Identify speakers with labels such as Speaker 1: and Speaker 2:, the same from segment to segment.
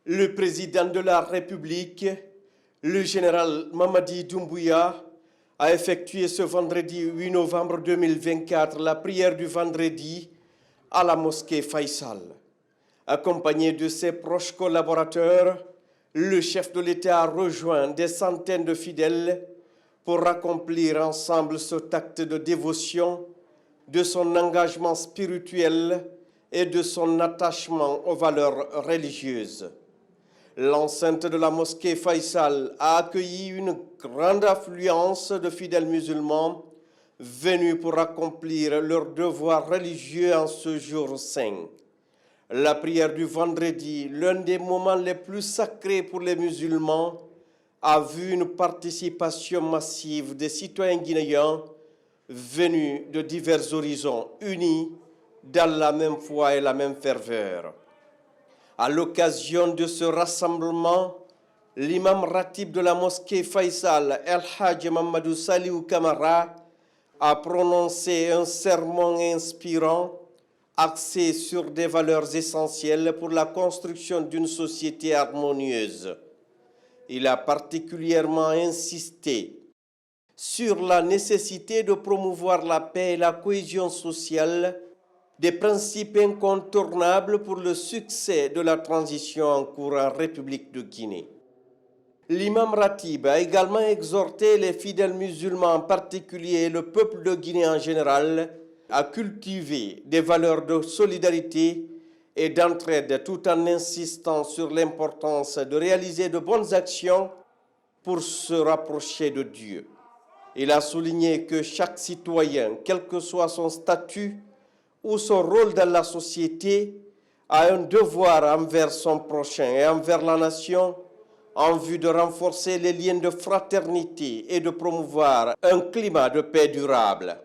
Speaker 1: Le président de la République, le général Mamadi Doumbouya, a effectué ce vendredi 8 novembre 2024 la prière du vendredi à la mosquée Faisal. Accompagné de ses proches collaborateurs, le chef de l'État a rejoint des centaines de fidèles pour accomplir ensemble cet acte de dévotion, de son engagement spirituel et de son attachement aux valeurs religieuses. L'enceinte de la mosquée Faisal a accueilli une grande affluence de fidèles musulmans venus pour accomplir leurs devoirs religieux en ce jour saint. La prière du vendredi, l'un des moments les plus sacrés pour les musulmans, a vu une participation massive des citoyens guinéens venus de divers horizons, unis dans la même foi et la même ferveur. À l'occasion de ce rassemblement, l'imam ratib de la mosquée Faisal, El Hadj Mamadou Saliou Kamara, a prononcé un sermon inspirant axé sur des valeurs essentielles pour la construction d'une société harmonieuse. Il a particulièrement insisté sur la nécessité de promouvoir la paix et la cohésion sociale, des principes incontournables pour le succès de la transition en cours en République de Guinée. L'imam Ratib a également exhorté les fidèles musulmans en particulier et le peuple de Guinée en général à cultiver des valeurs de solidarité et d'entraide tout en insistant sur l'importance de réaliser de bonnes actions pour se rapprocher de Dieu. Il a souligné que chaque citoyen, quel que soit son statut ou son rôle dans la société, a un devoir envers son prochain et envers la nation en vue de renforcer les liens de fraternité et de promouvoir un climat de paix durable.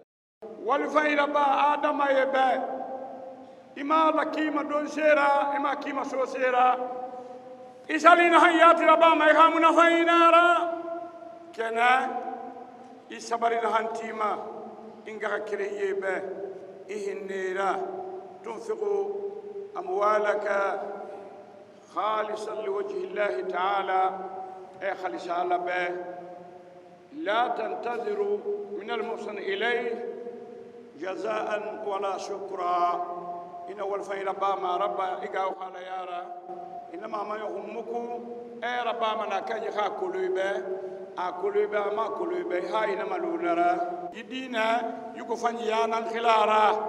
Speaker 2: إهنيرا تنفق أموالك خالصا لوجه الله تعالى خالص على به لا تنتظروا من المحسن إليه جزاء ولا شكرا إن أول فإن ربما ربا إجاو قال يارا إنما ما يهمكم ربا منا كان يخاكلوا به أكلوا به ما كلوا به هاي نما لونرا يدينا يكفن يانا خلارا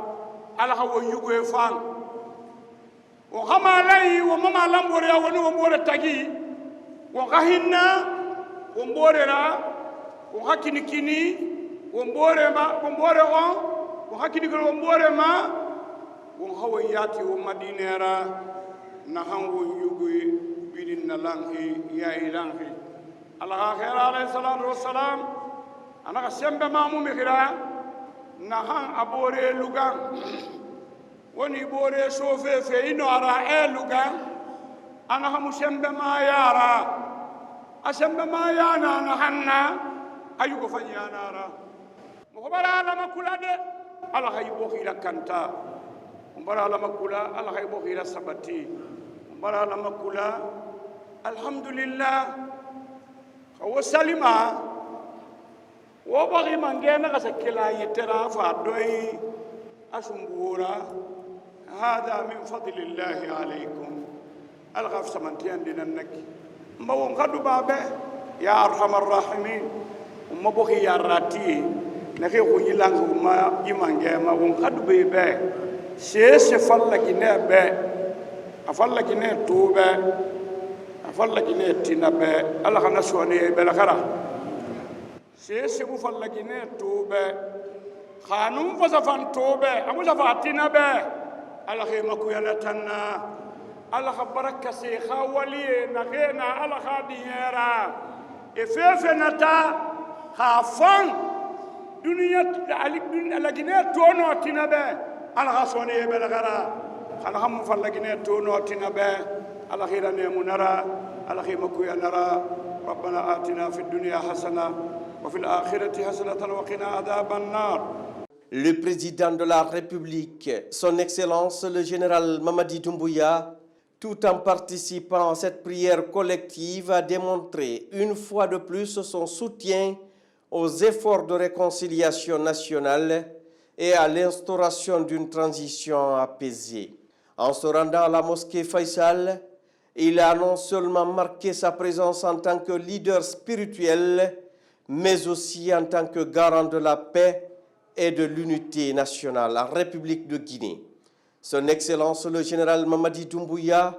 Speaker 2: على هو يكفن وهم لي ومما لم وريا ونور تجي وغهنا ومبورنا وهكني ومبورما ومبورا وهكني ومبورما وهو ياتي ومدينرا نحن ويجي بيدنا لانهي يا إلهي الله خير عليه الصلاة والسلام أنا قسم بمامو مخيرا نحن أبوري لغان وني بوري سوفي في إنو أرى لغان أنا همسم بما يارا أسم بما يانا نحن أيوك فنيانا را مخبرا لما كلا دي الله خيبوخي لكانتا مخبرا لما كلا الله خيبوخي لسبتي مخبرا لما كلا الحمد لله هو سليما وبغي من جانا غسكلا يترى فادوي أسمبورا هذا من فضل الله عليكم الغف سمنتين لنك مبوم خدو بابه يا أرحم الراحمين ومبغي يا راتي نخي خوي لانغ ما يمان جاما وخدو بيبه سيس فلك نبه أفلك نتوبه أفلك نتنبه الله خنا سوني بلخرا سيس فلك نتوبه خانوم فزفان توبه أبو زفاتنا به الله خيما كويلتنا الله خبرك سيخا ولي نخينا الله خاديرا إفيفنتا خافان دنيا عليك دنيا لكنه تونو تنبه الله خسوني بلغرا الله خم فلكنه تونو تنبه الله خير نمنرا الله خيما كويا نرا ربنا آتنا في الدنيا حسنة وفي الآخرة حسنة وقنا عذاب النار.
Speaker 1: Le président de la République, son Excellence le général Mamadi Doumbouya, tout en participant à cette prière collective, a démontré une fois de plus son soutien aux efforts de réconciliation nationale et à l'instauration d'une transition apaisée. En se rendant à la mosquée Faisal, il a non seulement marqué sa présence en tant que leader spirituel, mais aussi en tant que garant de la paix et de l'unité nationale, la République de Guinée. Son Excellence le général Mamadi Doumbouya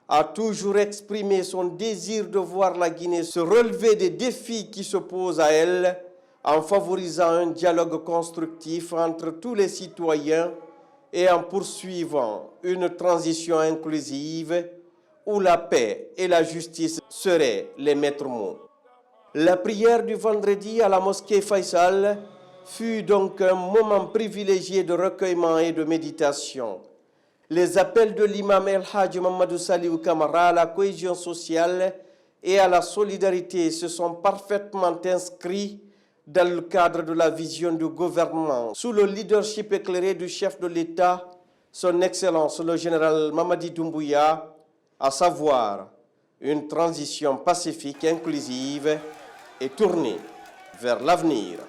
Speaker 1: a toujours exprimé son désir de voir la Guinée se relever des défis qui se posent à elle en favorisant un dialogue constructif entre tous les citoyens et en poursuivant une transition inclusive où la paix et la justice seraient les maîtres mots. La prière du vendredi à la mosquée Faisal fut donc un moment privilégié de recueillement et de méditation. Les appels de l'imam El Hadj Mamadou Saliou Kamara à la cohésion sociale et à la solidarité se sont parfaitement inscrits dans le cadre de la vision du gouvernement sous le leadership éclairé du chef de l'État, son Excellence le général Mamadi Doumbouya, à savoir une transition pacifique, inclusive et tournée vers l'avenir.